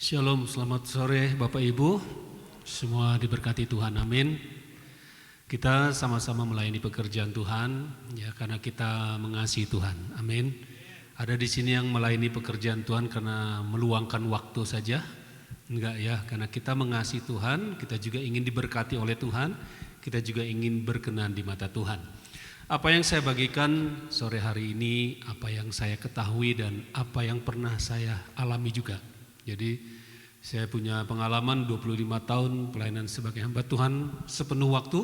Shalom, selamat sore Bapak Ibu. Semua diberkati Tuhan, amin. Kita sama-sama melayani pekerjaan Tuhan, ya karena kita mengasihi Tuhan, amin. Ada di sini yang melayani pekerjaan Tuhan karena meluangkan waktu saja? Enggak ya, karena kita mengasihi Tuhan, kita juga ingin diberkati oleh Tuhan, kita juga ingin berkenan di mata Tuhan. Apa yang saya bagikan sore hari ini, apa yang saya ketahui dan apa yang pernah saya alami juga. Jadi saya punya pengalaman 25 tahun pelayanan sebagai hamba Tuhan sepenuh waktu,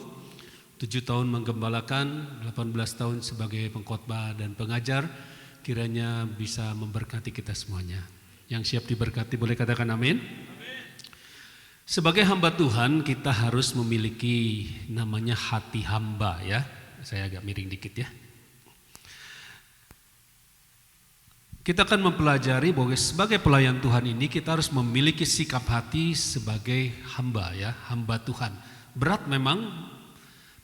7 tahun menggembalakan, 18 tahun sebagai pengkhotbah dan pengajar. Kiranya bisa memberkati kita semuanya. Yang siap diberkati boleh katakan amin. Sebagai hamba Tuhan kita harus memiliki namanya hati hamba ya. Saya agak miring dikit ya. Kita akan mempelajari bahwa sebagai pelayan Tuhan ini kita harus memiliki sikap hati sebagai hamba ya, hamba Tuhan. Berat memang,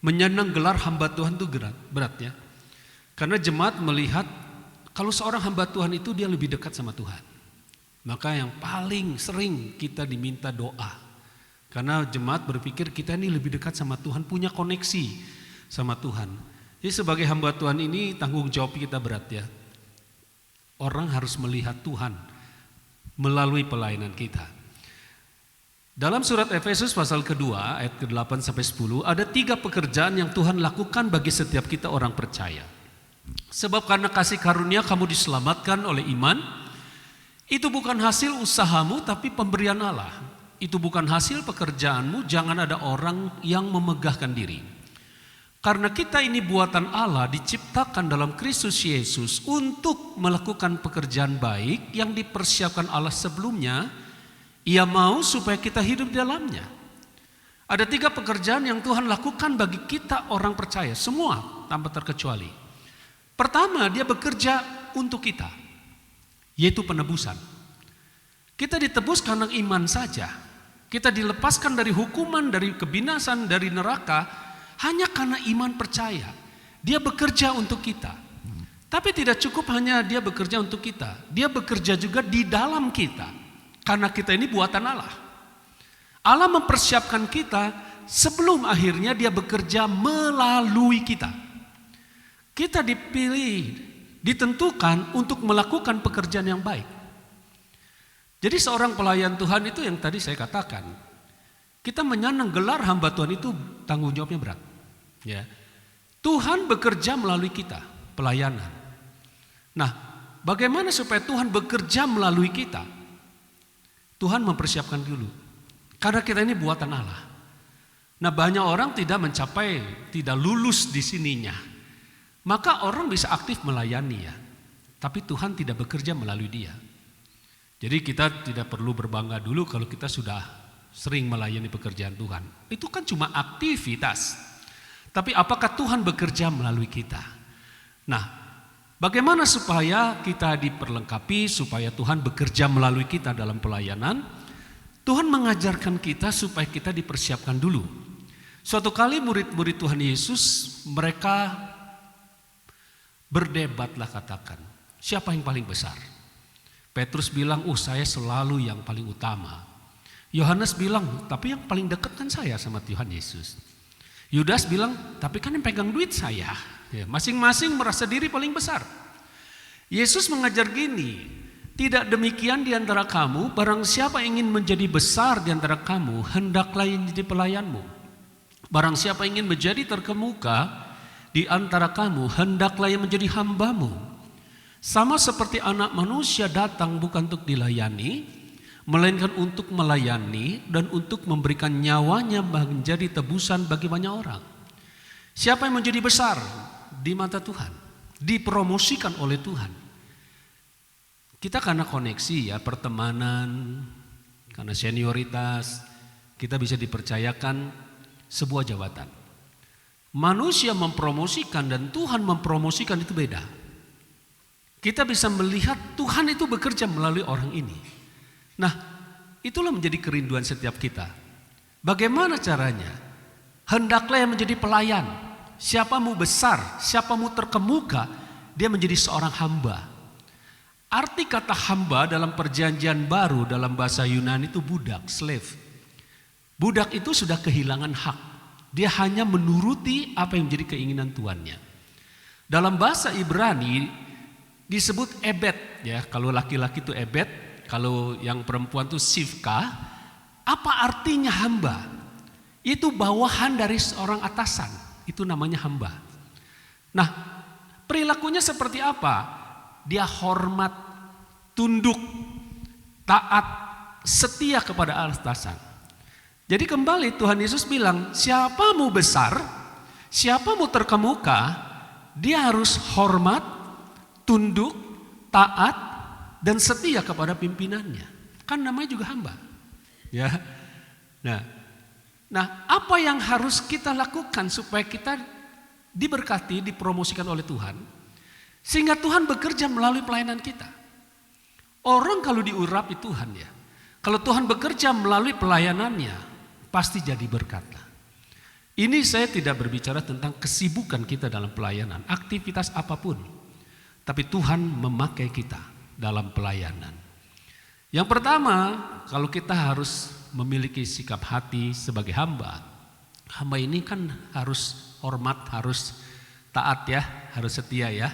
menyandang gelar hamba Tuhan itu berat ya. Karena jemaat melihat kalau seorang hamba Tuhan itu dia lebih dekat sama Tuhan. Maka yang paling sering kita diminta doa. Karena jemaat berpikir kita ini lebih dekat sama Tuhan, punya koneksi sama Tuhan. Jadi sebagai hamba Tuhan ini tanggung jawab kita berat ya. Orang harus melihat Tuhan melalui pelayanan kita. Dalam surat Efesus pasal kedua ayat ke-8 sampai 10 ada 3 pekerjaan yang Tuhan lakukan bagi setiap kita orang percaya. Sebab karena kasih karunia kamu diselamatkan oleh iman. Itu bukan hasil usahamu tapi pemberian Allah. Itu bukan hasil pekerjaanmu, jangan ada orang yang memegahkan diri. Karena kita ini buatan Allah diciptakan dalam Kristus Yesus untuk melakukan pekerjaan baik yang dipersiapkan Allah sebelumnya. Ia mau supaya kita hidup di dalamnya. Ada 3 pekerjaan yang Tuhan lakukan bagi kita orang percaya, semua tanpa terkecuali. Pertama, dia bekerja untuk kita, yaitu penebusan. Kita ditebus karena iman saja. Kita dilepaskan dari hukuman, dari kebinasan, dari neraka hanya karena iman percaya. Dia bekerja untuk kita. Tapi tidak cukup hanya dia bekerja untuk kita. Dia bekerja juga di dalam kita. Karena kita ini buatan Allah. Allah mempersiapkan kita sebelum akhirnya dia bekerja melalui kita. Kita dipilih, ditentukan untuk melakukan pekerjaan yang baik. Jadi seorang pelayan Tuhan itu yang tadi saya katakan, kita menyandang gelar hamba Tuhan itu tanggung jawabnya berat. Ya. Tuhan bekerja melalui kita, pelayanan. Nah, bagaimana supaya Tuhan bekerja melalui kita? Tuhan mempersiapkan dulu. Karena kita ini buatan Allah. Nah, banyak orang tidak mencapai, tidak lulus di sininya. Maka orang bisa aktif melayani ya. Tapi Tuhan tidak bekerja melalui dia. Jadi kita tidak perlu berbangga dulu kalau kita sudah sering melayani pekerjaan Tuhan. Itu kan cuma aktivitas. Tapi apakah Tuhan bekerja melalui kita? Nah, bagaimana supaya kita diperlengkapi, supaya Tuhan bekerja melalui kita dalam pelayanan? Tuhan mengajarkan kita supaya kita dipersiapkan dulu. Suatu kali murid-murid Tuhan Yesus, mereka berdebatlah katakan, siapa yang paling besar? Petrus bilang, saya selalu yang paling utama. Yohanes bilang, tapi yang paling dekat kan saya sama Tuhan Yesus. Yudas bilang, tapi kan yang pegang duit saya. Ya, masing-masing merasa diri paling besar. Yesus mengajar gini, tidak demikian di antara kamu, barang siapa ingin menjadi besar di antara kamu, hendaklah yang jadi pelayanmu. Barang siapa ingin menjadi terkemuka di antara kamu, hendaklah yang menjadi hambamu. Sama seperti anak manusia datang bukan untuk dilayani, melainkan untuk melayani dan untuk memberikan nyawanya menjadi tebusan bagi banyak orang. Siapa yang menjadi besar di mata Tuhan, dipromosikan oleh Tuhan. Kita karena koneksi ya, pertemanan, karena senioritas, kita bisa dipercayakan sebuah jabatan. Manusia mempromosikan dan Tuhan mempromosikan itu beda. Kita bisa melihat Tuhan itu bekerja melalui orang ini. Nah, itulah menjadi kerinduan setiap kita. Bagaimana caranya? Hendaklah yang menjadi pelayan. Siapa mu besar, siapa mu terkemuka, dia menjadi seorang hamba. Arti kata hamba dalam perjanjian baru dalam bahasa Yunani itu budak, slave. Budak itu sudah kehilangan hak. Dia hanya menuruti apa yang menjadi keinginan tuannya. Dalam bahasa Ibrani disebut ebed, ya. Kalau laki-laki itu ebed, kalau yang perempuan itu sivka. Apa artinya hamba? Itu bawahan dari seorang atasan. Itu namanya hamba. Nah, perilakunya seperti apa? Dia hormat, tunduk, taat, setia kepada atasan. Jadi kembali Tuhan Yesus bilang, siapamu besar, siapamu terkemuka, dia harus hormat, tunduk, taat, dan setia kepada pimpinannya. Kan namanya juga hamba. Ya. Nah, apa yang harus kita lakukan supaya kita diberkati, dipromosikan oleh Tuhan, sehingga Tuhan bekerja melalui pelayanan kita. Orang kalau diurapi Tuhan, ya, kalau Tuhan bekerja melalui pelayanannya, pasti jadi berkat. Ini saya tidak berbicara tentang kesibukan kita dalam pelayanan, aktivitas apapun, tapi Tuhan memakai kita dalam pelayanan. Yang pertama, kalau kita harus memiliki sikap hati sebagai hamba. Hamba ini kan harus hormat, harus taat ya, harus setia ya.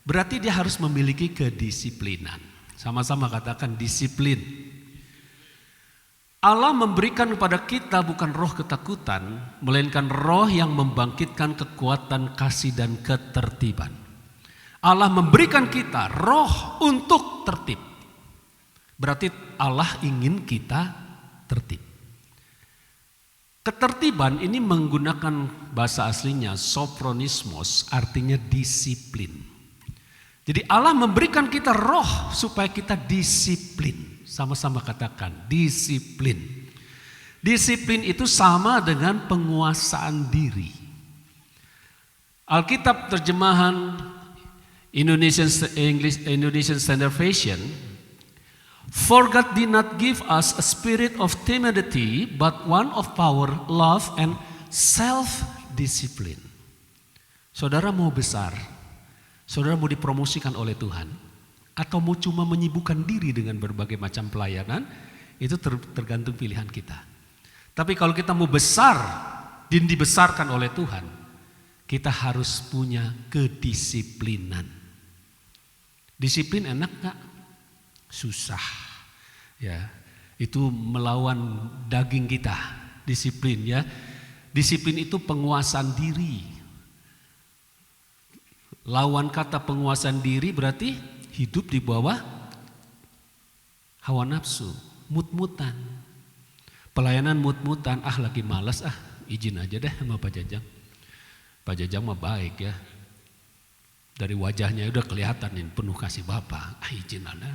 Berarti dia harus memiliki kedisiplinan. Sama-sama katakan disiplin. Allah memberikan kepada kita bukan roh ketakutan, melainkan roh yang membangkitkan kekuatan kasih dan ketertiban. Allah memberikan kita roh untuk tertib. Berarti Allah ingin kita tertib. Ketertiban ini menggunakan bahasa aslinya sophronismos, artinya disiplin. Jadi Allah memberikan kita roh supaya kita disiplin. Sama-sama katakan disiplin. Disiplin itu sama dengan penguasaan diri. Alkitab terjemahan Indonesian Standard Version, for God did not give us a spirit of timidity, but one of power, love, and self-discipline. Saudara mau besar, saudara mau dipromosikan oleh Tuhan, atau mau cuma menyibukkan diri dengan berbagai macam pelayanan, itu tergantung pilihan kita. Tapi kalau kita mau besar dan dibesarkan oleh Tuhan, kita harus punya kedisiplinan. Disiplin enak gak? Susah. Ya, itu melawan daging kita. Disiplin ya. Disiplin itu penguasaan diri. Lawan kata penguasaan diri berarti hidup di bawah hawa nafsu, mut-mutan. Pelayanan mut-mutan, lagi malas izin aja deh sama Pak Jajang. Pak Jajang mah baik ya. Dari wajahnya udah kelihatan nih penuh kasih Bapak. Izin ada.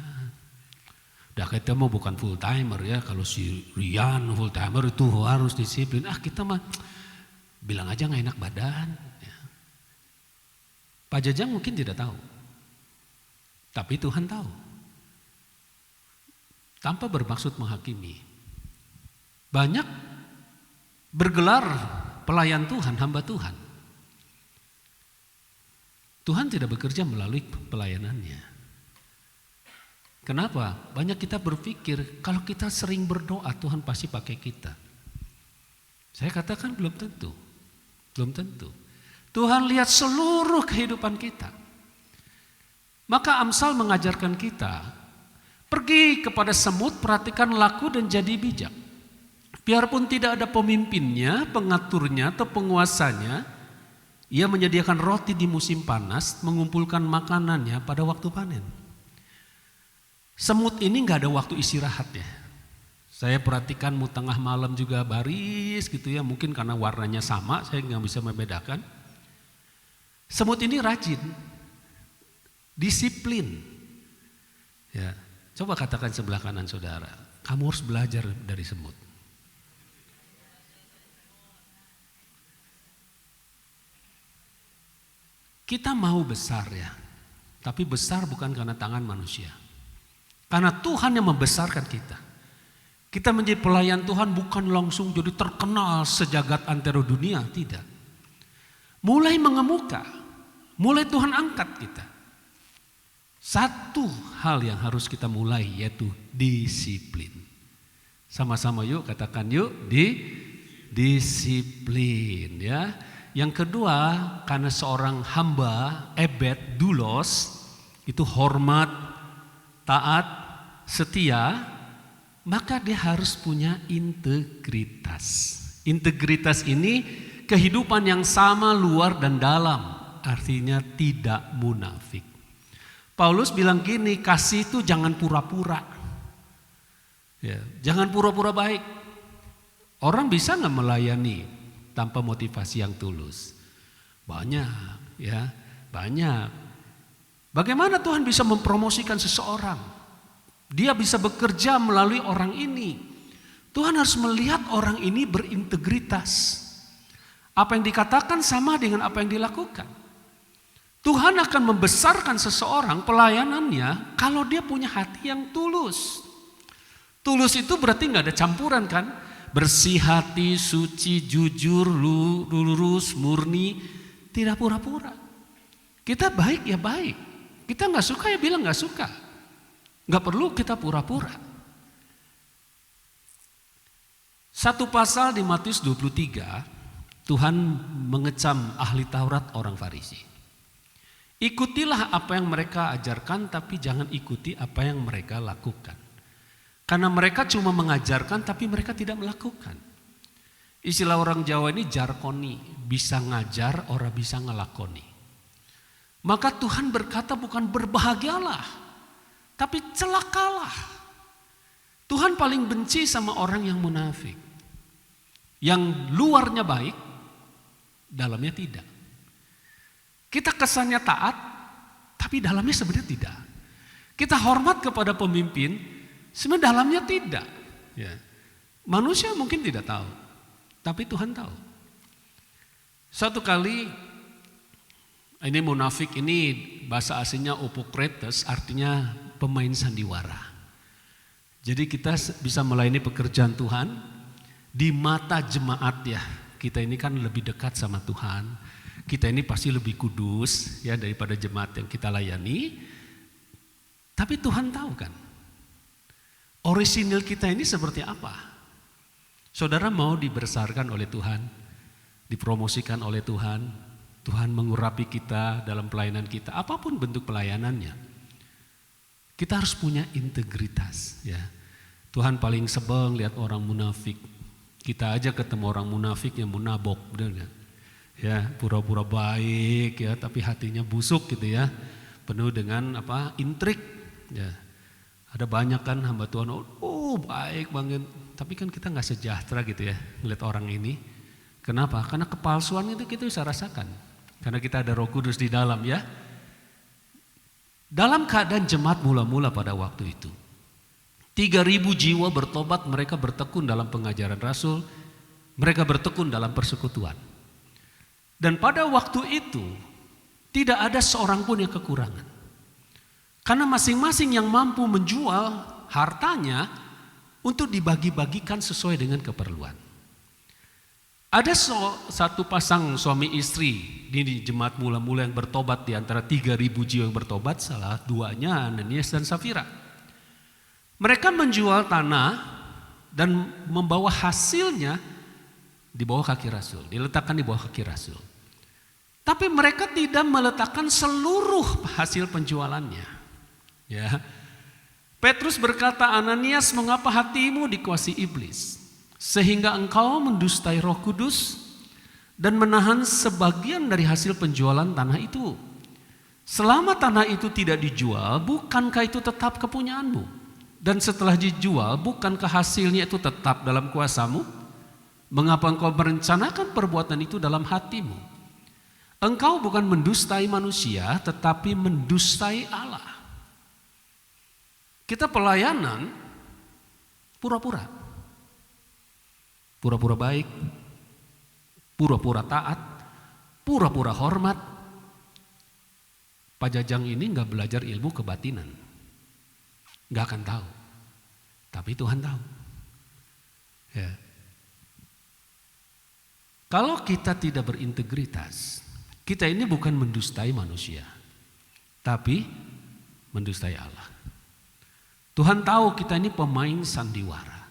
Udah kita mah bukan full timer ya. Kalau si Rian full timer itu harus disiplin. Kita mah bilang aja nggak enak badan. Ya. Pak Jajang mungkin tidak tahu. Tapi Tuhan tahu. Tanpa bermaksud menghakimi. Banyak bergelar pelayan Tuhan, hamba Tuhan. Tuhan tidak bekerja melalui pelayanannya. Kenapa? Banyak kita berpikir kalau kita sering berdoa Tuhan pasti pakai kita. Saya katakan belum tentu. Belum tentu. Tuhan lihat seluruh kehidupan kita. Maka Amsal mengajarkan kita, pergi kepada semut, perhatikan laku dan jadi bijak. Biarpun tidak ada pemimpinnya, pengaturnya atau penguasanya, ia menyediakan roti di musim panas, mengumpulkan makanannya pada waktu panen. Semut ini nggak ada waktu istirahat ya. Saya perhatikan mau tengah malam juga baris gitu ya, mungkin karena warnanya sama, saya nggak bisa membedakan. Semut ini rajin, disiplin. Ya, coba katakan sebelah kanan saudara, kamu harus belajar dari semut. Kita mau besar ya, tapi besar bukan karena tangan manusia. Karena Tuhan yang membesarkan kita. Kita menjadi pelayan Tuhan bukan langsung jadi terkenal sejagat antero dunia, tidak. Mulai mengemuka, mulai Tuhan angkat kita. Satu hal yang harus kita mulai yaitu disiplin. Sama-sama yuk katakan yuk, disiplin ya. Yang kedua, karena seorang hamba, ebed, doulos, itu hormat, taat, setia, maka dia harus punya integritas. Integritas ini kehidupan yang sama luar dan dalam, artinya tidak munafik. Paulus bilang gini, kasih itu jangan pura-pura. Ya, jangan pura-pura baik. Orang bisa nggak melayani tanpa motivasi yang tulus? Banyak, ya, banyak. Bagaimana Tuhan bisa mempromosikan seseorang? Dia bisa bekerja melalui orang ini. Tuhan harus melihat orang ini berintegritas. Apa yang dikatakan sama dengan apa yang dilakukan. Tuhan akan membesarkan seseorang pelayanannya kalau dia punya hati yang tulus. Tulus itu berarti nggak ada campuran kan? Bersih hati, suci, jujur, lurus, murni, tidak pura-pura. Kita baik ya baik, kita nggak suka ya bilang nggak suka. Nggak perlu kita pura-pura. Satu pasal di Matius 23, Tuhan mengecam ahli Taurat orang Farisi. Ikutilah apa yang mereka ajarkan, tapi jangan ikuti apa yang mereka lakukan. Karena mereka cuma mengajarkan, tapi mereka tidak melakukan. Istilah orang Jawa ini jarkoni, bisa ngajar, orang bisa ngelakoni. Maka Tuhan berkata bukan berbahagialah, tapi celakalah. Tuhan paling benci sama orang yang munafik. Yang luarnya baik, dalamnya tidak. Kita kesannya taat, tapi dalamnya sebenarnya tidak. Kita hormat kepada pemimpin, sebenarnya dalamnya tidak. Ya. Manusia mungkin tidak tahu, tapi Tuhan tahu. Satu kali, ini munafik ini bahasa aslinya opokretes, artinya pemain sandiwara. Jadi kita bisa melayani pekerjaan Tuhan di mata jemaat ya. Kita ini kan lebih dekat sama Tuhan. Kita ini pasti lebih kudus ya daripada jemaat yang kita layani. Tapi Tuhan tahu kan, orisinil kita ini seperti apa. Saudara mau dibesarkan oleh Tuhan, dipromosikan oleh Tuhan, Tuhan mengurapi kita dalam pelayanan kita, apapun bentuk pelayanannya. Kita harus punya integritas ya. Tuhan paling sebel lihat orang munafik. Kita aja ketemu orang munafik yang munabok, benar gak? Ya, pura-pura baik ya, tapi hatinya busuk gitu ya, penuh dengan intrik. Ya, ada banyak kan hamba Tuhan, oh baik banget, tapi kan kita nggak sejahtera gitu ya, ngeliat orang ini. Kenapa? Karena kepalsuan itu kita bisa rasakan, karena kita ada Roh Kudus di dalam ya. Dalam keadaan jemaat mula-mula pada waktu itu, 3.000 jiwa bertobat, mereka bertekun dalam pengajaran Rasul, mereka bertekun dalam persekutuan. Dan pada waktu itu tidak ada seorang pun yang kekurangan. Karena masing-masing yang mampu menjual hartanya untuk dibagi-bagikan sesuai dengan keperluan. Ada satu pasang suami istri di jemaat mula-mula yang bertobat, di antara 3.000 jiwa yang bertobat, salah duanya Ananias dan Safira. Mereka menjual tanah dan membawa hasilnya di bawah kaki Rasul, diletakkan di bawah kaki Rasul. Tapi mereka tidak meletakkan seluruh hasil penjualannya. Ya. Petrus berkata, Ananias, mengapa hatimu dikuasai iblis, sehingga engkau mendustai Roh Kudus dan menahan sebagian dari hasil penjualan tanah itu? Selama tanah itu tidak dijual, bukankah itu tetap kepunyaanmu? Dan setelah dijual, bukankah hasilnya itu tetap dalam kuasamu? Mengapa engkau merencanakan perbuatan itu dalam hatimu? Engkau bukan mendustai manusia, tetapi mendustai Allah. Kita pelayanan pura-pura. Pura-pura baik, pura-pura taat, pura-pura hormat. Pak Jajang ini gak belajar ilmu kebatinan. Gak akan tahu. Tapi Tuhan tahu. Ya. Kalau kita tidak berintegritas, kita ini bukan mendustai manusia, tapi mendustai Allah. Tuhan tahu kita ini pemain sandiwara.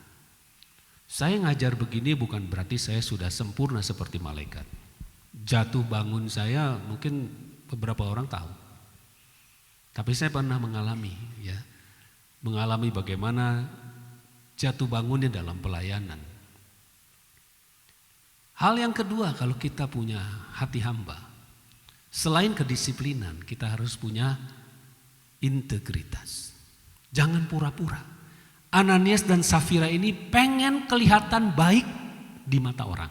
Saya ngajar begini bukan berarti saya sudah sempurna seperti malaikat. Jatuh bangun saya mungkin beberapa orang tahu. Tapi saya pernah mengalami bagaimana jatuh bangunnya dalam pelayanan. Hal yang kedua, kalau kita punya hati hamba, selain kedisiplinan, kita harus punya integritas. Jangan pura-pura. Ananias dan Safira ini pengen kelihatan baik di mata orang.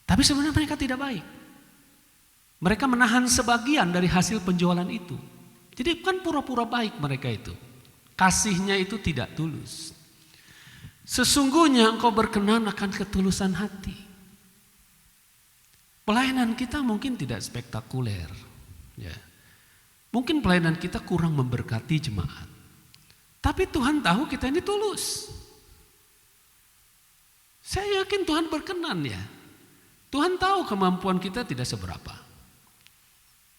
Tapi sebenarnya mereka tidak baik. Mereka menahan sebagian dari hasil penjualan itu. Jadi bukan pura-pura baik mereka itu. Kasihnya itu tidak tulus. Sesungguhnya engkau berkenan akan ketulusan hati. Pelayanan kita mungkin tidak spektakuler. Ya. Mungkin pelayanan kita kurang memberkati jemaat. Tapi Tuhan tahu kita ini tulus. Saya yakin Tuhan berkenan ya. Tuhan tahu kemampuan kita tidak seberapa.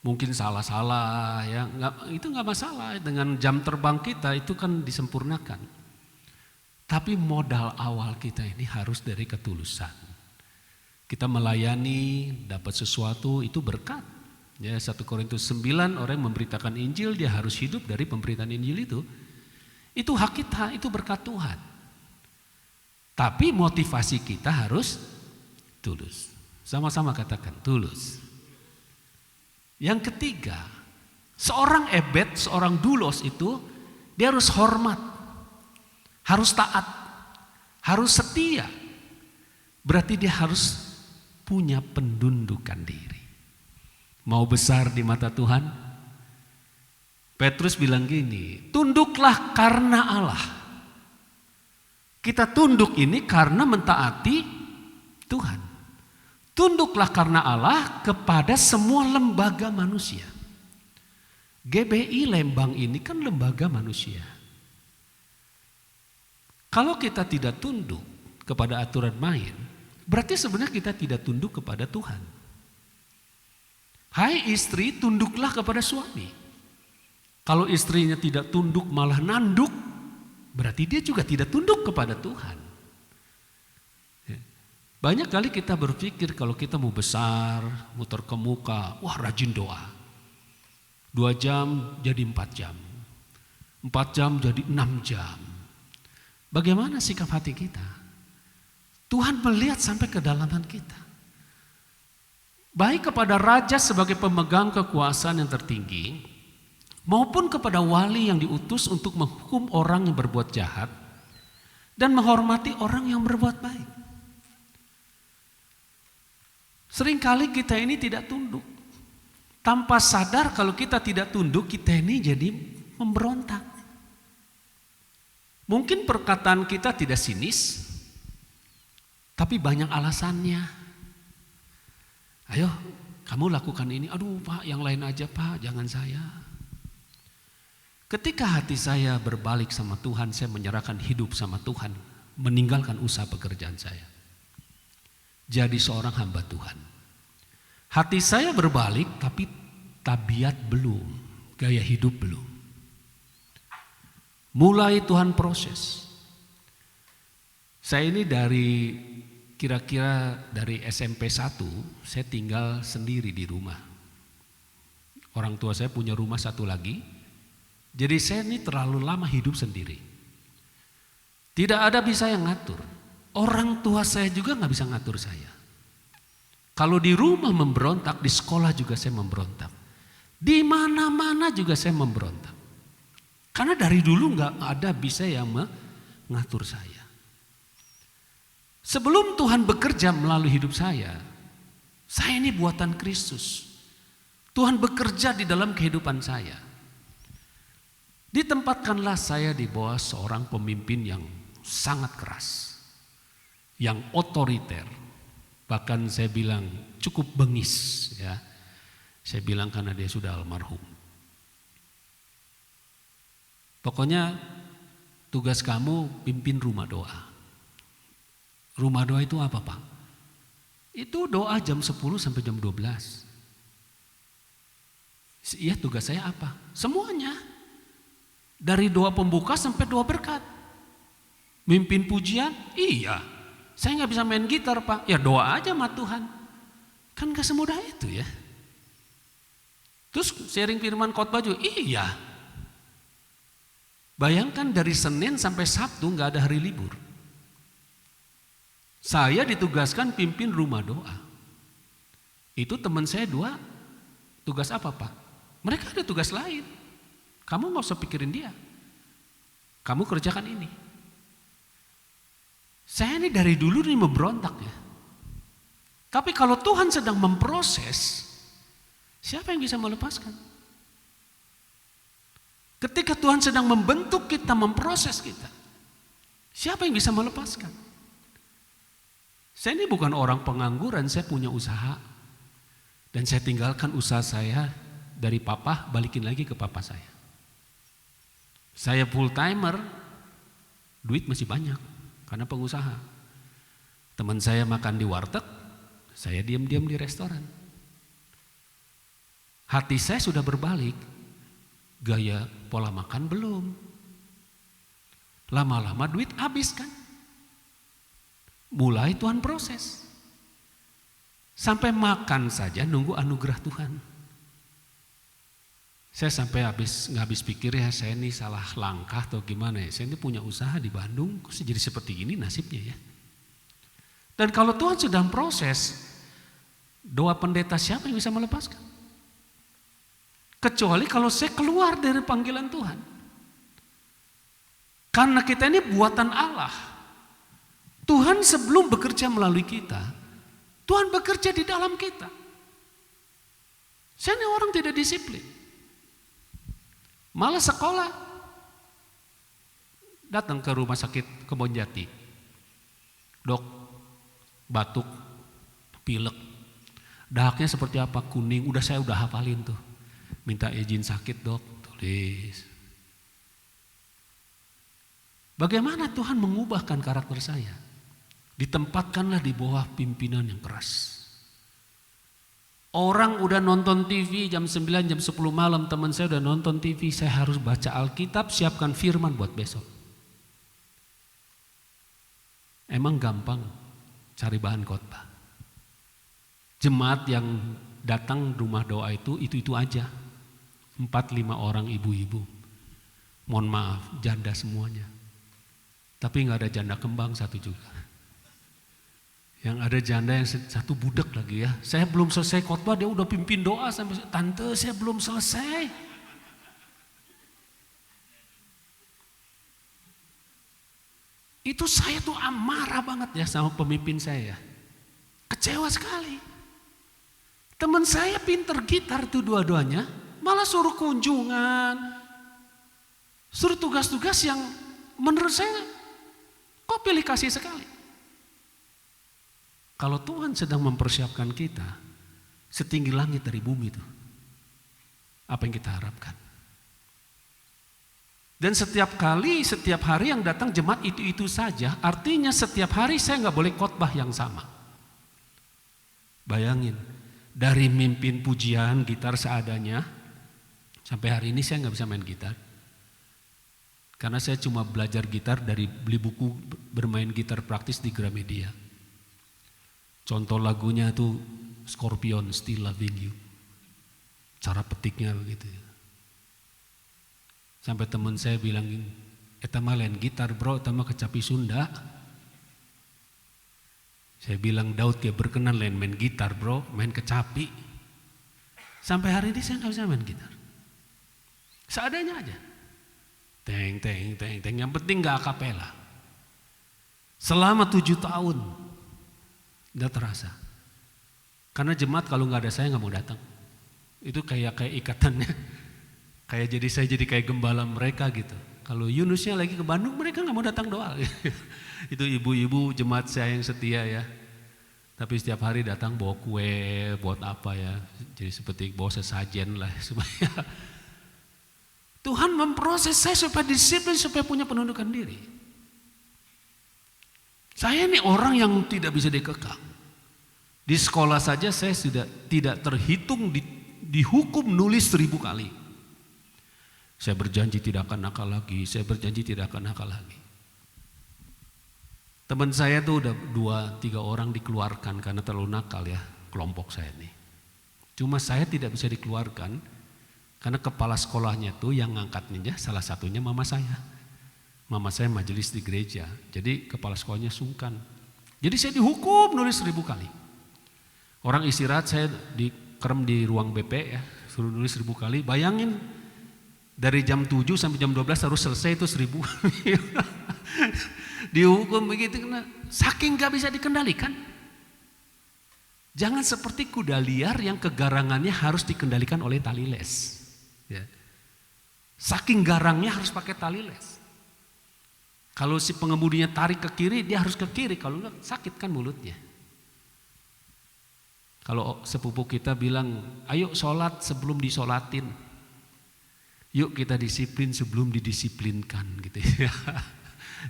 Mungkin salah-salah ya, itu nggak masalah. Dengan jam terbang kita itu kan disempurnakan. Tapi modal awal kita ini harus dari ketulusan. Kita melayani, dapat sesuatu itu berkat. Ya, 1 Korintus 9 orang yang memberitakan Injil dia harus hidup dari pemberitaan Injil itu. Itu hak kita, itu berkat Tuhan. Tapi motivasi kita harus tulus. Sama-sama katakan tulus. Yang ketiga, seorang ebed, seorang dulos itu dia harus hormat, harus taat, harus setia. Berarti dia harus punya pendundukan diri. Mau besar di mata Tuhan? Petrus bilang gini, tunduklah karena Allah. Kita tunduk ini karena mentaati Tuhan. Tunduklah karena Allah kepada semua lembaga manusia. GBI Lembang ini kan lembaga manusia. Kalau kita tidak tunduk kepada aturan main, berarti sebenarnya kita tidak tunduk kepada Tuhan. Hai istri, tunduklah kepada suami. Kalau istrinya tidak tunduk malah nanduk, berarti dia juga tidak tunduk kepada Tuhan. Banyak kali kita berpikir kalau kita mau besar, muter ke muka, wah rajin doa. 2 jam jadi 4 jam. 4 jam jadi 6 jam. Bagaimana sikap hati kita? Tuhan melihat sampai kedalaman kita. Baik kepada raja sebagai pemegang kekuasaan yang tertinggi, maupun kepada wali yang diutus untuk menghukum orang yang berbuat jahat dan menghormati orang yang berbuat baik. Seringkali kita ini tidak tunduk. Tanpa sadar kalau kita tidak tunduk, kita ini jadi memberontak. Mungkin perkataan kita tidak sinis, tapi banyak alasannya. Ayo, kamu lakukan ini. Aduh Pak, yang lain aja Pak, jangan saya. Ketika hati saya berbalik sama Tuhan, saya menyerahkan hidup sama Tuhan, meninggalkan usaha pekerjaan saya. Jadi seorang hamba Tuhan. Hati saya berbalik tapi tabiat belum, gaya hidup belum. Mulai Tuhan proses. Saya ini kira-kira dari SMP 1, saya tinggal sendiri di rumah. Orang tua saya punya rumah satu lagi. Jadi saya ini terlalu lama hidup sendiri. Tidak ada bisa yang ngatur. Orang tua saya juga gak bisa ngatur saya. Kalau di rumah memberontak, di sekolah juga saya memberontak. Di mana-mana juga saya memberontak. Karena dari dulu gak ada bisa yang mengatur saya. Sebelum Tuhan bekerja melalui hidup saya ini buatan Kristus. Tuhan bekerja di dalam kehidupan saya. Ditempatkanlah saya di bawah seorang pemimpin yang sangat keras, yang otoriter, bahkan saya bilang cukup bengis ya. Saya bilang karena dia sudah almarhum. Pokoknya tugas kamu pimpin rumah doa. Rumah doa itu apa Pak? Itu doa jam 10 sampai jam 12. Iya tugas saya apa? Semuanya. Dari doa pembuka sampai doa berkat. Mimpin pujian, iya. Saya nggak bisa main gitar Pak, ya doa aja sama Tuhan. Kan gak semudah itu ya. Terus sharing firman khotbah juga, iya. Bayangkan dari Senin sampai Sabtu nggak ada hari libur. Saya ditugaskan pimpin rumah doa. Itu teman saya 2, tugas apa Pak? Mereka ada tugas lain. Kamu nggak usah pikirin dia. Kamu kerjakan ini. Saya ini dari dulu nih memberontak ya. Tapi kalau Tuhan sedang memproses, siapa yang bisa melepaskan? Ketika Tuhan sedang membentuk kita, memproses kita, siapa yang bisa melepaskan? Saya ini bukan orang pengangguran, saya punya usaha. Dan saya tinggalkan usaha saya dari papa, balikin lagi ke papa saya. Saya full timer, duit masih banyak karena pengusaha. Teman saya makan di warteg, saya diam-diam di restoran. Hati saya sudah berbalik, gaya pola makan belum. Lama-lama duit habis kan. Mulai Tuhan proses. Sampai makan saja nunggu anugerah Tuhan. Saya sampai nggak habis pikir ya, saya ini salah langkah atau gimana ya. Saya ini punya usaha di Bandung, kok jadi seperti ini nasibnya ya. Dan kalau Tuhan sedang proses, doa pendeta siapa yang bisa melepaskan? Kecuali kalau saya keluar dari panggilan Tuhan. Karena kita ini buatan Allah. Tuhan sebelum bekerja melalui kita, Tuhan bekerja di dalam kita. Saya ini orang tidak disiplin. Malah sekolah, datang ke rumah sakit Kebonjati. Dok, batuk, pilek. Dahaknya seperti apa? Kuning, saya udah hafalin tuh. Minta izin sakit dok, tulis. Bagaimana Tuhan mengubahkan karakter saya? Ditempatkanlah di bawah pimpinan yang keras. Orang udah nonton TV jam 9, jam 10 malam, teman saya udah nonton TV, saya harus baca Alkitab, siapkan firman buat besok. Emang gampang cari bahan khotbah. Jemaat yang datang rumah doa itu aja. 4-5 orang ibu-ibu. Mohon maaf, janda semuanya. Tapi gak ada janda kembang satu juga. Yang ada janda yang satu budak lagi ya. Saya belum selesai khotbah dia udah pimpin doa sampai, tante saya belum selesai. Itu saya tuh amarah banget ya sama pemimpin saya. Kecewa sekali. Teman saya pinter gitar tuh dua-duanya, malah suruh kunjungan, suruh tugas-tugas yang menurut saya kok pilih kasih sekali. Kalau Tuhan sedang mempersiapkan kita setinggi langit dari bumi itu, apa yang kita harapkan? Dan setiap hari yang datang jemaat itu saja, artinya setiap hari saya nggak boleh khotbah yang sama. Bayangin, dari mimpin pujian gitar seadanya, sampai hari ini saya nggak bisa main gitar. Karena saya cuma belajar gitar dari beli buku bermain gitar praktis di Gramedia. Contoh lagunya tuh Scorpion, Still Loving You. Cara petiknya begitu. Sampai teman saya bilang, eta mah lain gitar bro, eta mah kecapi Sunda. Saya bilang Daud ya berkenan lain main gitar bro, main kecapi. Sampai hari ini saya nggak bisa main gitar. Seadanya aja. Teng, teng, teng, teng. Yang penting nggak akapela. Selama 7 tahun. Nggak terasa. Karena jemaat kalau nggak ada saya nggak mau datang. Itu kayak ikatannya. Saya jadi kayak gembala mereka gitu. Kalau Yunusnya lagi ke Bandung mereka nggak mau datang doa. Itu ibu-ibu jemaat saya yang setia ya. Tapi setiap hari datang bawa kue, buat apa ya. Jadi seperti bawa sesajen lah supaya Tuhan memproses saya supaya disiplin, supaya punya penundukan diri. Saya ini orang yang tidak bisa dikekang. Di sekolah saja saya sudah tidak terhitung dihukum nulis 1000 kali. Saya berjanji tidak akan nakal lagi, saya berjanji tidak akan nakal lagi. Teman saya tuh udah 2-3 orang dikeluarkan karena terlalu nakal ya, kelompok saya nih. Cuma saya tidak bisa dikeluarkan karena kepala sekolahnya tuh yang ngangkatnya salah satunya mama saya. Mama saya majelis di gereja, jadi kepala sekolahnya sungkan. Jadi saya dihukum nulis 1000 kali. Orang istirahat saya dikerem di ruang BP ya, suruh nulis 1000 kali. Bayangin dari jam 7 sampai jam 12 harus selesai itu 1000. Dihukum begitu karena saking gak bisa dikendalikan. Jangan seperti kuda liar yang kegarangannya harus dikendalikan oleh tali les. Ya. Saking garangnya harus pakai tali les. Kalau si pengemudinya tarik ke kiri, dia harus ke kiri. Kalau enggak sakit kan mulutnya. Kalau sepupu kita bilang, ayo sholat sebelum disolatin. Yuk kita disiplin sebelum didisiplinkan gitu ya.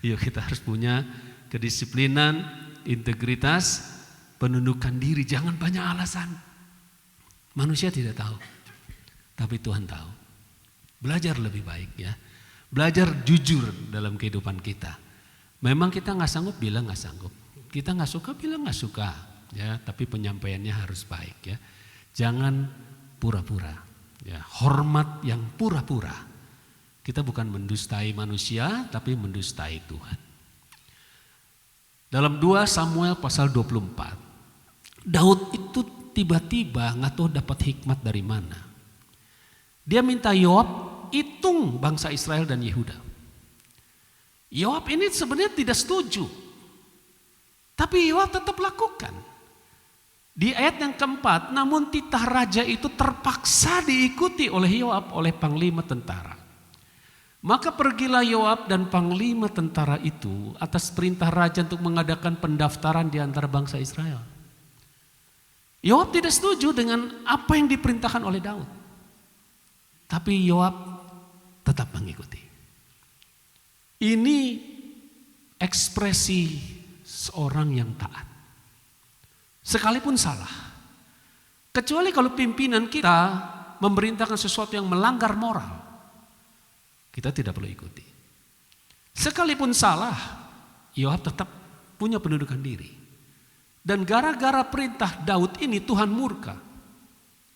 Yuk kita harus punya kedisiplinan, integritas, penundukan diri. Jangan banyak alasan. Manusia tidak tahu, tapi Tuhan tahu. Belajar lebih baik ya. Belajar jujur dalam kehidupan kita. Memang kita nggak sanggup, bilang nggak sanggup. Kita nggak suka, bilang nggak suka. Ya, tapi penyampaiannya harus baik ya. Jangan pura-pura. Ya, hormat yang pura-pura. Kita bukan mendustai manusia, tapi mendustai Tuhan. Dalam 2 Samuel pasal 24, Daud itu tiba-tiba nggak tahu dapat hikmat dari mana. Dia minta Yoab hitung bangsa Israel dan Yehuda. Yoab ini sebenarnya tidak setuju, tapi Yoab tetap lakukan. Di ayat yang keempat, namun titah raja itu terpaksa diikuti oleh Yoab, oleh panglima tentara. Maka pergilah Yoab dan panglima tentara itu atas perintah raja untuk mengadakan pendaftaran di antara bangsa Israel. Yoab tidak setuju dengan apa yang diperintahkan oleh Daud. Tapi Yoab tetap mengikuti. Ini ekspresi seorang yang taat. Sekalipun salah. Kecuali kalau pimpinan kita memerintahkan sesuatu yang melanggar moral. Kita tidak perlu ikuti. Sekalipun salah, Yoab tetap punya pendudukan diri. Dan gara-gara perintah Daud ini Tuhan murka.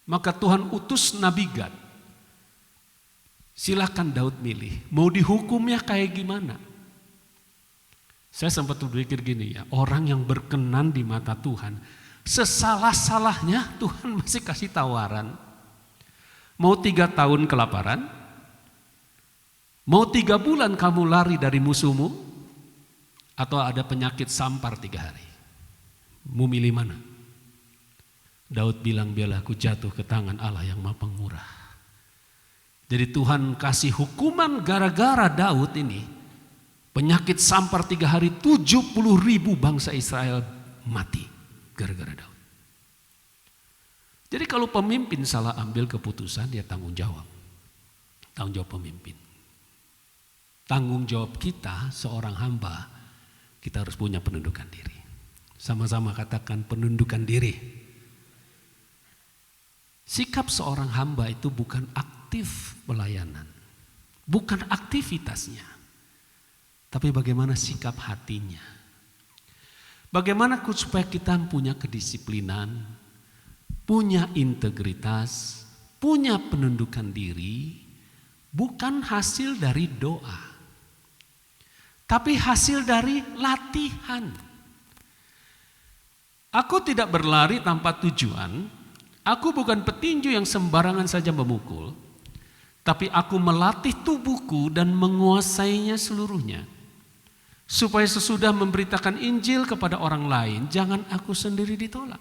Maka Tuhan utus Nabi Gad. Silakan Daud milih, mau dihukumnya kayak gimana? Saya sempat berpikir gini ya, orang yang berkenan di mata Tuhan, sesalah-salahnya Tuhan masih kasih tawaran. Mau 3 tahun kelaparan? Mau 3 bulan kamu lari dari musuhmu? Atau ada penyakit sampar 3 hari? Mau milih mana? Daud bilang, biarlah aku jatuh ke tangan Allah yang Maha Pemurah. Jadi Tuhan kasih hukuman gara-gara Daud ini. Penyakit sampar 3 hari, 70.000 bangsa Israel mati gara-gara Daud. Jadi kalau pemimpin salah ambil keputusan, dia tanggung jawab. Tanggung jawab pemimpin. Tanggung jawab kita seorang hamba, kita harus punya penundukan diri. Sama-sama katakan penundukan diri. Sikap seorang hamba itu bukan aktif pelayanan, bukan aktivitasnya, tapi bagaimana sikap hatinya. Bagaimana supaya kita punya kedisiplinan, punya integritas, punya penundukan diri, bukan hasil dari doa, tapi hasil dari latihan. Aku tidak berlari tanpa tujuan. Aku bukan petinju yang sembarangan saja memukul, tapi aku melatih tubuhku dan menguasainya seluruhnya. Supaya sesudah memberitakan Injil kepada orang lain, jangan aku sendiri ditolak.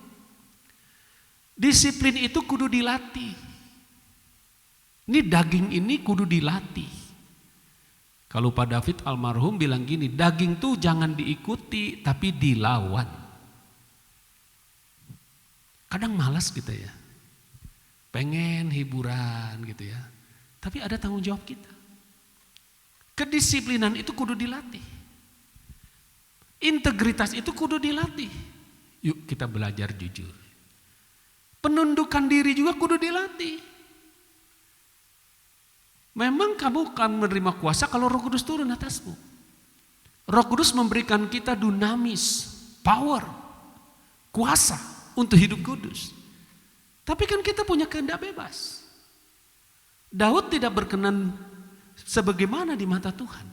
Disiplin itu kudu dilatih. Ini daging ini kudu dilatih. Kalau Pak David almarhum bilang gini, daging tuh jangan diikuti tapi dilawan. Kadang malas kita ya, pengen hiburan gitu ya, tapi ada tanggung jawab kita. Kedisiplinan itu kudu dilatih. Integritas itu kudu dilatih. Yuk kita belajar jujur. Penundukan diri juga kudu dilatih. Memang kamu akan menerima kuasa kalau Roh Kudus turun atasmu. Roh Kudus memberikan kita dunamis, power, kuasa untuk hidup kudus. Tapi kan kita punya kehendak bebas. Daud tidak berkenan sebagaimana di mata Tuhan.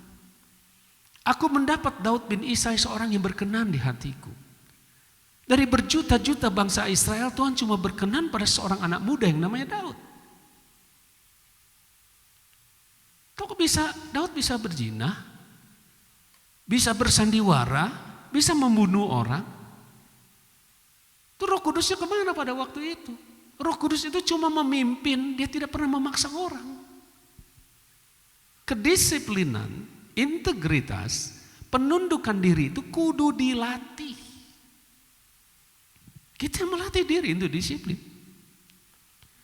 Aku mendapat Daud bin Isai seorang yang berkenan di hatiku. Dari berjuta-juta bangsa Israel, Tuhan cuma berkenan pada seorang anak muda yang namanya Daud. Kok Daud bisa berzina, bisa bersandiwara, bisa membunuh orang? Itu Roh Kudusnya kemana pada waktu itu? Roh Kudus itu cuma memimpin, dia tidak pernah memaksa orang. Kedisiplinan, integritas, penundukan diri itu kudu dilatih. Kita melatih diri untuk disiplin.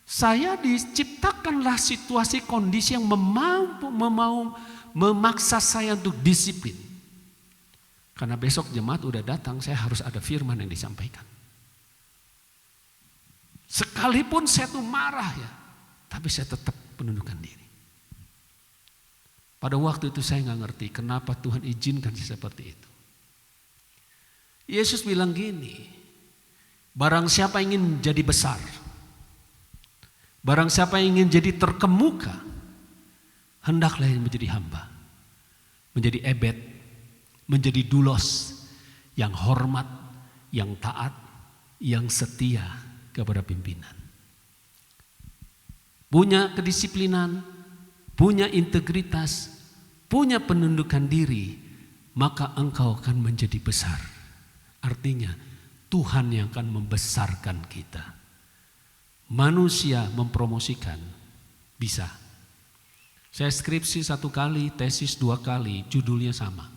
Saya diciptakanlah situasi kondisi yang memaksa saya untuk disiplin. Karena besok jemaat udah datang, saya harus ada firman yang disampaikan. Sekalipun saya tuh marah ya, tapi saya tetap penundukkan diri. Pada waktu itu saya nggak ngerti kenapa Tuhan izinkan seperti itu. Yesus bilang gini, barang siapa ingin jadi besar, barang siapa ingin jadi terkemuka, hendaklah yang menjadi hamba, menjadi ebed, menjadi dulos, yang hormat, yang taat, yang setia kepada pimpinan. Punya kedisiplinan, punya integritas, punya penundukan diri, maka engkau akan menjadi besar. Artinya Tuhan yang akan membesarkan kita. Manusia mempromosikan bisa. Saya skripsi 1 kali, tesis 2 kali, judulnya sama.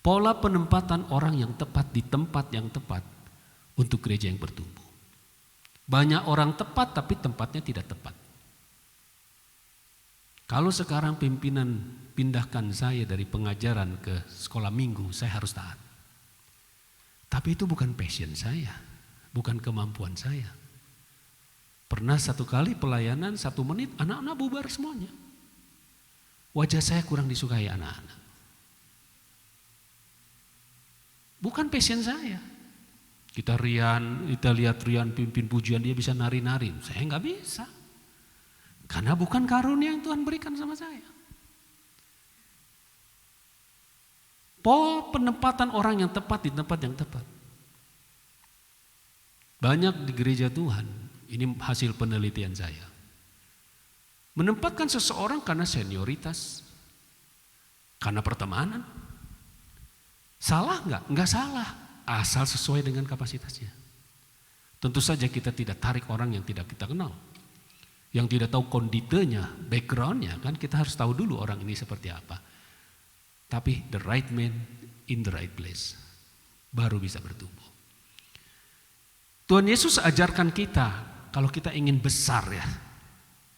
Pola penempatan orang yang tepat di tempat yang tepat untuk gereja yang bertumbuh. Banyak orang tepat tapi tempatnya tidak tepat. Kalau sekarang pimpinan pindahkan saya dari pengajaran ke sekolah minggu, saya harus taat. Tapi itu bukan passion saya, bukan kemampuan saya. Pernah 1 kali pelayanan 1 menit, anak-anak bubar semuanya. Wajah saya kurang disukai anak-anak. Bukan passion saya. Kita lihat Rian pimpin pujian, dia bisa nari-nari. Saya nggak bisa. Karena bukan karunia yang Tuhan berikan sama saya. Penempatan orang yang tepat di tempat yang tepat. Banyak di gereja Tuhan, ini hasil penelitian saya. Menempatkan seseorang karena senioritas, karena pertemanan. Salah nggak? Nggak salah. Asal sesuai dengan kapasitasnya. Tentu saja kita tidak tarik orang yang tidak kita kenal. Yang tidak tahu konditenya, backgroundnya, kan kita harus tahu dulu orang ini seperti apa. Tapi the right man in the right place, baru bisa bertumbuh. Tuhan Yesus ajarkan kita, kalau kita ingin besar ya,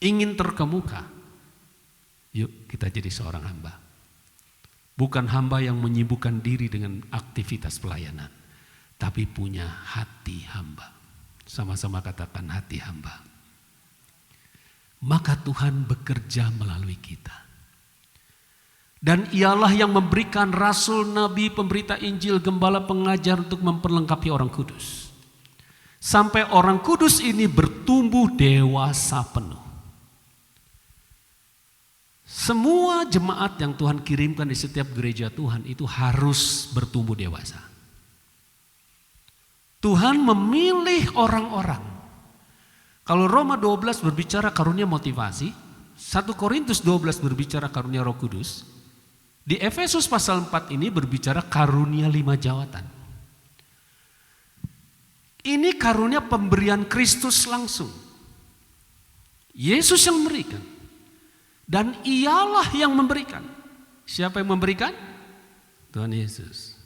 ingin terkemuka, yuk kita jadi seorang hamba. Bukan hamba yang menyibukkan diri dengan aktivitas pelayanan, tapi punya hati hamba. Sama-sama katakan hati hamba. Maka Tuhan bekerja melalui kita. Dan ialah yang memberikan rasul, nabi, pemberita Injil, gembala, pengajar untuk memperlengkapi orang kudus. Sampai orang kudus ini bertumbuh dewasa penuh. Semua jemaat yang Tuhan kirimkan di setiap gereja Tuhan itu harus bertumbuh dewasa. Tuhan memilih orang-orang. Kalau Roma 12 berbicara karunia motivasi, 1 Korintus 12 berbicara karunia Roh Kudus, di Efesus pasal 4 ini berbicara karunia 5 jawatan. Ini karunia pemberian Kristus langsung. Yesus yang memberikan. Dan ialah yang memberikan. Siapa yang memberikan? Tuhan Yesus.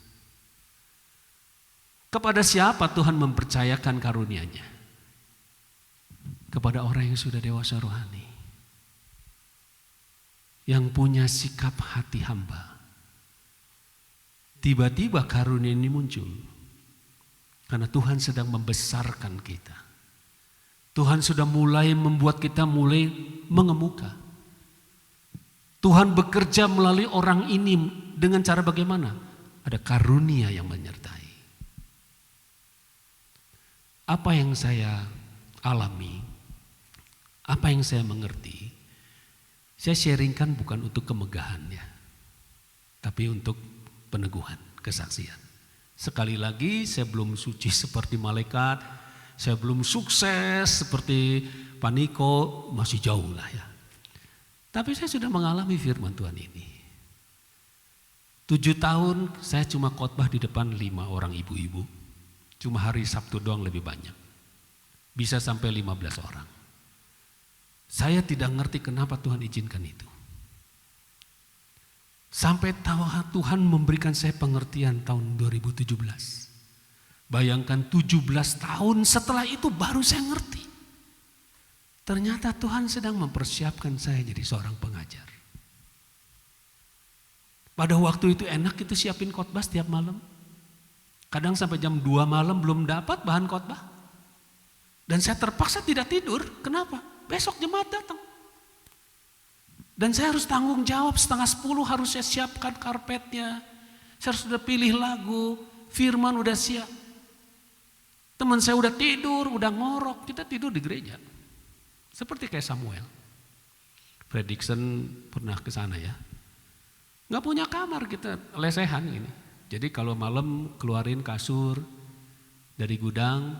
Kepada siapa Tuhan mempercayakan karunia-Nya? Kepada orang yang sudah dewasa rohani. Yang punya sikap hati hamba. Tiba-tiba karunia ini muncul. Karena Tuhan sedang membesarkan kita. Tuhan sudah mulai membuat kita mulai mengemuka. Tuhan bekerja melalui orang ini dengan cara bagaimana? Ada karunia yang menyertai. Apa yang saya alami, apa yang saya mengerti, saya sharingkan bukan untuk kemegahannya, tapi untuk peneguhan, kesaksian. Sekali lagi, saya belum suci seperti malaikat, saya belum sukses seperti Pak Niko, masih jauh lah ya. Tapi saya sudah mengalami firman Tuhan ini. 7 tahun saya cuma khotbah di depan 5 orang ibu-ibu. Cuma hari Sabtu doang lebih banyak. Bisa sampai 15 orang. Saya tidak ngerti kenapa Tuhan izinkan itu. Sampai Tuhan memberikan saya pengertian tahun 2017. Bayangkan 17 tahun setelah itu baru saya ngerti. Ternyata Tuhan sedang mempersiapkan saya jadi seorang pengajar. Pada waktu itu enak itu siapin khotbah setiap malam. Kadang sampai jam 2 malam belum dapat bahan khotbah. Dan saya terpaksa tidak tidur. Kenapa? Besok jemaat datang. Dan saya harus tanggung jawab 9:30 harus saya siapkan karpetnya. Saya harus sudah pilih lagu, firman udah siap. Teman saya udah tidur, udah ngorok, kita tidur di gereja. Seperti kayak Samuel. Fred Dixon pernah ke sana ya. Nggak punya kamar, kita lesehan ini. Jadi kalau malam keluarin kasur dari gudang,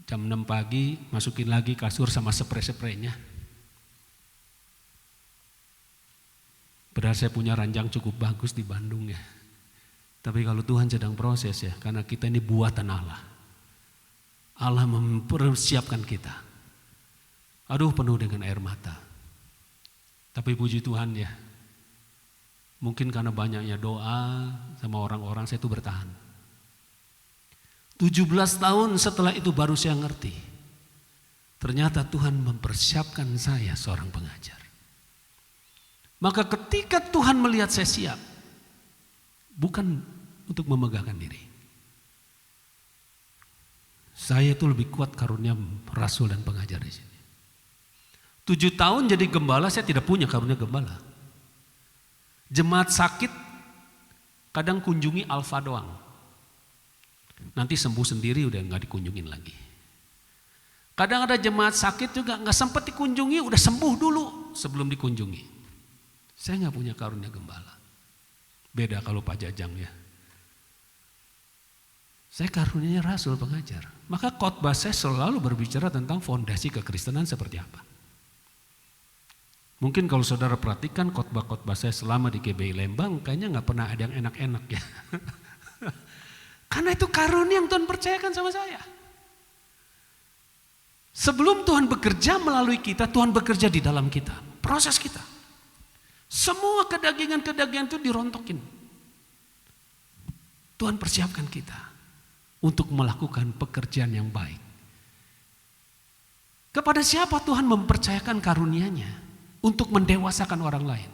jam 6 pagi masukin lagi kasur sama spray-spraynya. Padahal saya punya ranjang cukup bagus di Bandung ya. Tapi kalau Tuhan sedang proses ya, karena kita ini buatan Allah. Allah mempersiapkan kita. Aduh, penuh dengan air mata. Tapi puji Tuhan ya, mungkin karena banyaknya doa sama orang-orang saya itu bertahan. 17 tahun setelah itu baru saya ngerti. Ternyata Tuhan mempersiapkan saya seorang pengajar. Maka ketika Tuhan melihat saya siap, bukan untuk memegahkan diri. Saya itu lebih kuat karunia rasul dan pengajar di sini. 7 tahun jadi gembala, saya tidak punya karunia gembala. Jemaat sakit, kadang kunjungi alfa doang. Nanti sembuh sendiri udah gak dikunjungin lagi. Kadang ada jemaat sakit juga gak sempat dikunjungi, udah sembuh dulu sebelum dikunjungi. Saya gak punya karunia gembala. Beda kalau Pak Jajang ya. Saya karunianya rasul pengajar. Maka khotbah saya selalu berbicara tentang fondasi kekristenan seperti apa. Mungkin kalau saudara perhatikan khotbah-khotbah saya selama di GBI Lembang, kayaknya gak pernah ada yang enak-enak ya. Karena itu karunia yang Tuhan percayakan sama saya. Sebelum Tuhan bekerja melalui kita, Tuhan bekerja di dalam kita. Proses kita. Semua kedagingan-kedagingan itu dirontokin. Tuhan persiapkan kita untuk melakukan pekerjaan yang baik. Kepada siapa Tuhan mempercayakan karunia-Nya? Untuk mendewasakan orang lain.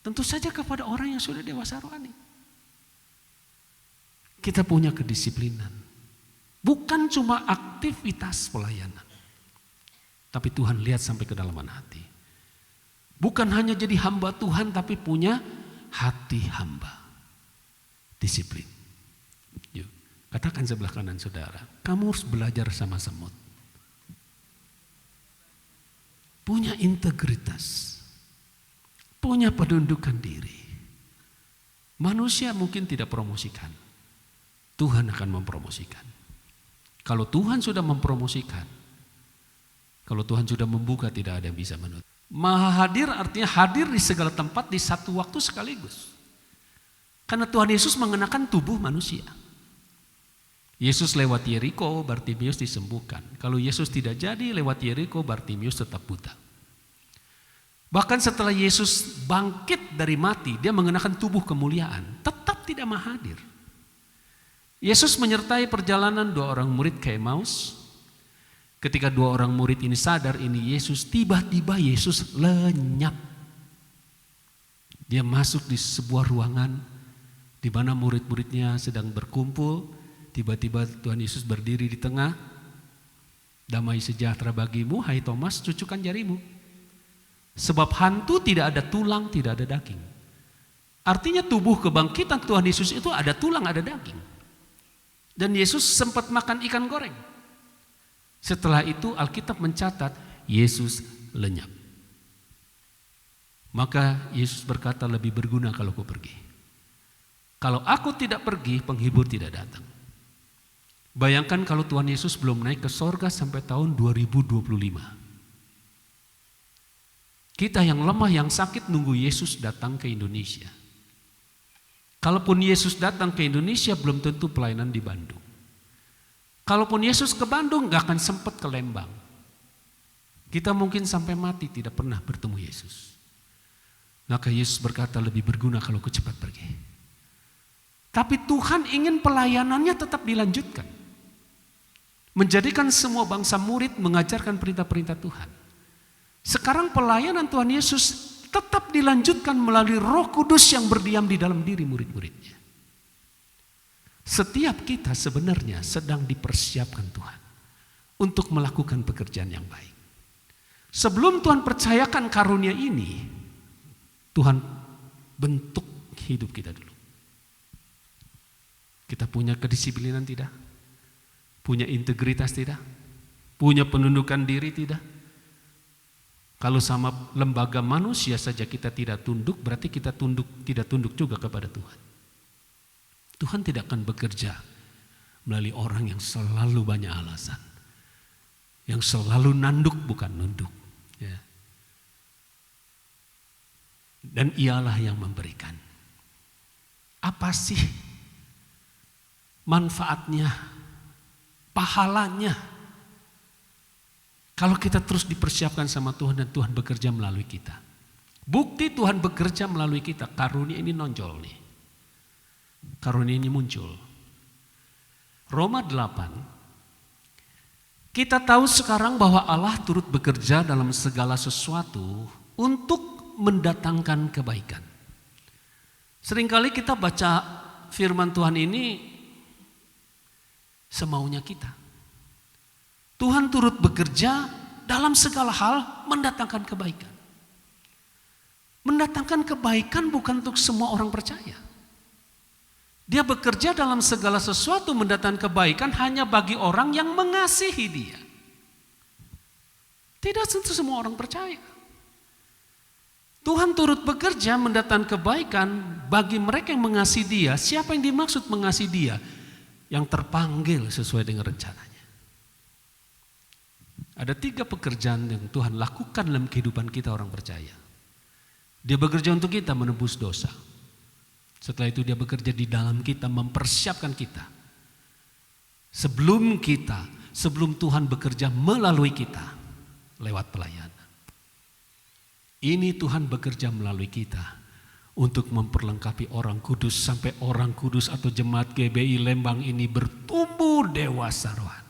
Tentu saja kepada orang yang sudah dewasa rohani. Kita punya kedisiplinan. Bukan cuma aktivitas pelayanan. Tapi Tuhan lihat sampai kedalaman hati. Bukan hanya jadi hamba Tuhan tapi punya hati hamba. Disiplin. Yuk, katakan sebelah kanan saudara. Kamu harus belajar sama semut. Punya integritas, punya penundukan diri. Manusia mungkin tidak promosikan, Tuhan akan mempromosikan. Kalau Tuhan sudah mempromosikan, kalau Tuhan sudah membuka, tidak ada yang bisa menutup. Maha hadir artinya hadir di segala tempat di satu waktu sekaligus. Karena Tuhan Yesus mengenakan tubuh manusia. Yesus lewat Yeriko, Bartimius disembuhkan. Kalau Yesus tidak jadi lewat Yeriko, Bartimius tetap buta. Bahkan setelah Yesus bangkit dari mati, dia mengenakan tubuh kemuliaan, tetap tidak maha hadir. Yesus menyertai perjalanan 2 orang murid ke Emmaus. Ketika 2 orang murid ini sadar ini Yesus, tiba-tiba Yesus lenyap. Dia masuk di sebuah ruangan di mana murid-muridnya sedang berkumpul. Tiba-tiba Tuhan Yesus berdiri di tengah. Damai sejahtera bagimu, hai Thomas, cucukkan jarimu. Sebab hantu tidak ada tulang, tidak ada daging. Artinya tubuh kebangkitan Tuhan Yesus itu ada tulang, ada daging. Dan Yesus sempat makan ikan goreng. Setelah itu Alkitab mencatat Yesus lenyap. Maka Yesus berkata, lebih berguna kalau aku pergi. Kalau aku tidak pergi, penghibur tidak datang. Bayangkan kalau Tuhan Yesus belum naik ke sorga sampai tahun 2025. Kita yang lemah, yang sakit nunggu Yesus datang ke Indonesia. Kalaupun Yesus datang ke Indonesia, belum tentu pelayanan di Bandung. Kalaupun Yesus ke Bandung, gak akan sempat ke Lembang. Kita mungkin sampai mati tidak pernah bertemu Yesus. Maka Yesus berkata, lebih berguna kalau aku cepat pergi. Tapi Tuhan ingin pelayanannya tetap dilanjutkan. Menjadikan semua bangsa murid mengajarkan perintah-perintah Tuhan. Sekarang pelayanan Tuhan Yesus tetap dilanjutkan melalui Roh Kudus yang berdiam di dalam diri murid-muridnya. Setiap kita sebenarnya sedang dipersiapkan Tuhan untuk melakukan pekerjaan yang baik. Sebelum Tuhan percayakan karunia ini, Tuhan bentuk hidup kita dulu. Kita punya kedisiplinan tidak? Punya integritas tidak? Punya penundukan diri tidak? Kalau sama lembaga manusia saja kita tidak tunduk, berarti kita tidak tunduk juga kepada Tuhan. Tuhan tidak akan bekerja melalui orang yang selalu banyak alasan. Yang selalu nanduk bukan nunduk. Ya. Dan ialah yang memberikan. Apa sih manfaatnya, pahalanya? Kalau kita terus dipersiapkan sama Tuhan dan Tuhan bekerja melalui kita. Bukti Tuhan bekerja melalui kita, karunia ini nonjol nih. Karunia ini muncul. Roma 8. Kita tahu sekarang bahwa Allah turut bekerja dalam segala sesuatu untuk mendatangkan kebaikan. Seringkali kita baca firman Tuhan ini semaunya kita. Tuhan turut bekerja dalam segala hal mendatangkan kebaikan. Mendatangkan kebaikan bukan untuk semua orang percaya. Dia bekerja dalam segala sesuatu mendatangkan kebaikan hanya bagi orang yang mengasihi dia. Tidak tentu semua orang percaya. Tuhan turut bekerja mendatangkan kebaikan bagi mereka yang mengasihi dia. Siapa yang dimaksud mengasihi dia? Yang terpanggil sesuai dengan rencananya. Ada 3 pekerjaan yang Tuhan lakukan dalam kehidupan kita orang percaya. Dia bekerja untuk kita menebus dosa. Setelah itu dia bekerja di dalam kita, mempersiapkan kita. Sebelum Tuhan bekerja melalui kita lewat pelayanan. Ini Tuhan bekerja melalui kita untuk memperlengkapi orang kudus sampai orang kudus atau jemaat GBI Lembang ini bertumbuh dewasa rohani.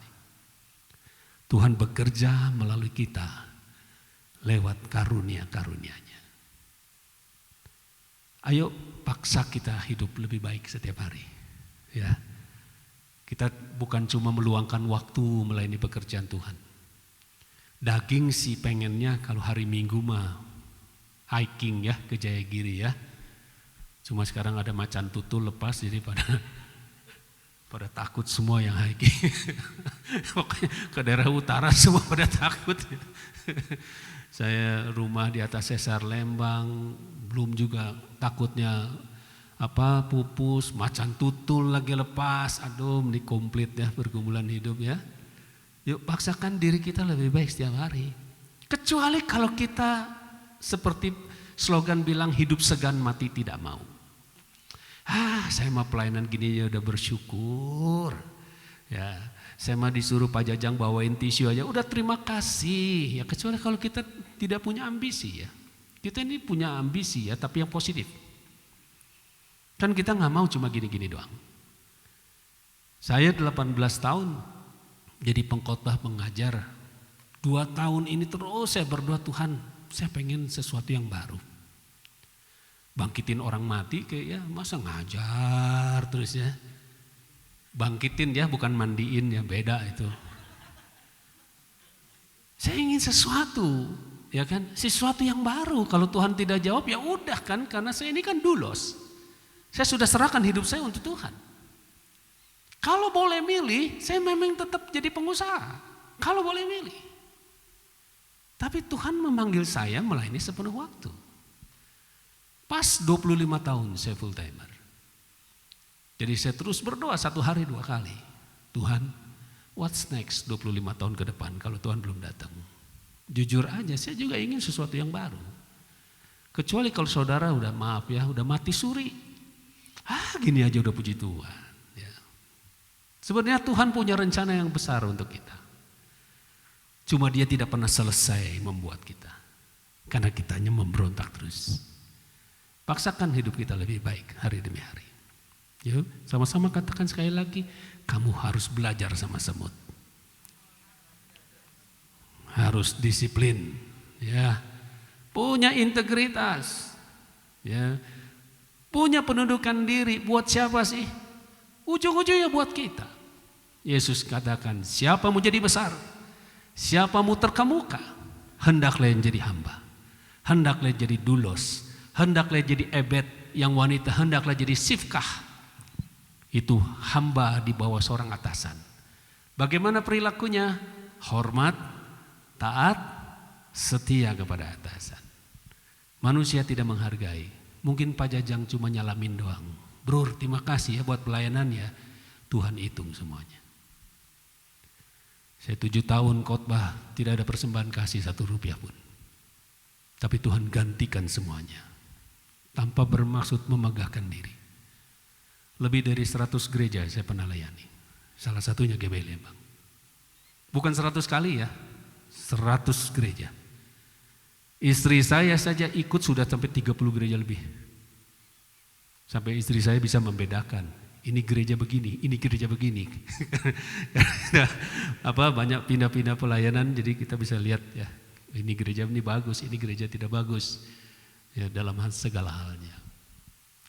Tuhan bekerja melalui kita lewat karunia-karunia-Nya. Ayo paksa kita hidup lebih baik setiap hari. Ya. Kita bukan cuma meluangkan waktu melayani pekerjaan Tuhan. Daging sih pengennya kalau hari Minggu mah hiking ya ke Jayagiri ya. Cuma sekarang ada macan tutul lepas jadi pada takut semua yang hiking. Pokoknya ke daerah utara semua pada takut. Saya rumah di atas sesar Lembang, belum juga takutnya pupus, macan tutul lagi lepas. Aduh, ini komplit ya pergumulan hidup ya. Yuk paksakan diri kita lebih baik setiap hari. Kecuali kalau kita seperti slogan bilang hidup segan mati tidak mau. Saya mah pelayanan gini ya udah bersyukur. Ya, saya mah disuruh Pak Jajang bawain tisu aja udah terima kasih. Ya kecuali kalau kita tidak punya ambisi ya. Kita ini punya ambisi ya tapi yang positif. Kan kita nggak mau cuma gini-gini doang. Saya 18 tahun jadi pengkhotbah pengajar. 2 tahun ini terus saya berdoa Tuhan, saya pengen sesuatu yang baru. Bangkitin orang mati kayak ya masa ngajar terus ya. Bangkitin ya bukan mandiin ya beda itu. Saya ingin sesuatu Ya kan? Sesuatu yang baru. Kalau Tuhan tidak jawab ya udah kan, karena saya ini kan dulos. Saya sudah serahkan hidup saya untuk Tuhan. Kalau boleh milih, saya memang tetap jadi pengusaha. Kalau boleh milih. Tapi Tuhan memanggil saya melayani sepenuh waktu. Pas 25 tahun saya full timer. Jadi saya terus berdoa 1 hari 2 kali. Tuhan, what's next 25 tahun ke depan kalau Tuhan belum datang? Jujur aja saya juga ingin sesuatu yang baru. Kecuali kalau saudara udah maaf ya, udah mati suri. Gini aja udah puji Tuhan. Ya. Sebenarnya Tuhan punya rencana yang besar untuk kita. Cuma dia tidak pernah selesai membuat kita. Karena kitanya memberontak terus. Paksakan hidup kita lebih baik hari demi hari. Yuk, sama-sama katakan sekali lagi, kamu harus belajar sama semut. Harus disiplin, ya. Punya integritas, ya. Punya penundukan diri buat siapa sih? Ujung-ujungnya buat kita. Yesus katakan, siapa mau jadi besar? Siapa mau terkemuka? Hendaklah yang jadi hamba. Hendaklah jadi dulos. Hendaklah jadi ebed, yang wanita hendaklah jadi sifkah. Itu hamba di bawah seorang atasan. Bagaimana perilakunya? Hormat, taat, setia kepada atasan. Manusia tidak menghargai. Mungkin Pak Jajang cuma nyalamin doang. Bro, terima kasih ya buat pelayanannya. Tuhan hitung semuanya. Saya 7 tahun khotbah, tidak ada persembahan kasih 1 rupiah pun. Tapi Tuhan gantikan semuanya. Tanpa bermaksud memegahkan diri. Lebih dari 100 gereja saya pernah layani. Salah satunya GBI Lembang. Bukan 100 kali ya, 100 gereja. Istri saya saja ikut sudah sampai 30 gereja lebih. Sampai istri saya bisa membedakan. Ini gereja begini, ini gereja begini. Banyak pindah-pindah pelayanan, jadi kita bisa lihat ya. Ini gereja ini bagus, ini gereja tidak bagus. Ya, dalam segala halnya.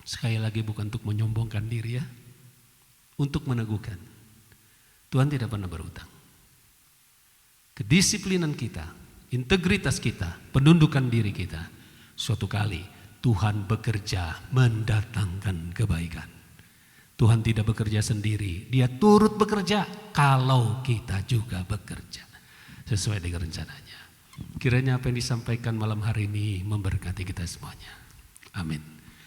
Sekali lagi bukan untuk menyombongkan diri ya. Untuk meneguhkan. Tuhan tidak pernah berhutang. Kedisiplinan kita, integritas kita, penundukan diri kita. Suatu kali Tuhan bekerja mendatangkan kebaikan. Tuhan tidak bekerja sendiri. Dia turut bekerja kalau kita juga bekerja. Sesuai dengan rencananya. Kiranya apa yang disampaikan malam hari ini memberkati kita semuanya. Amin.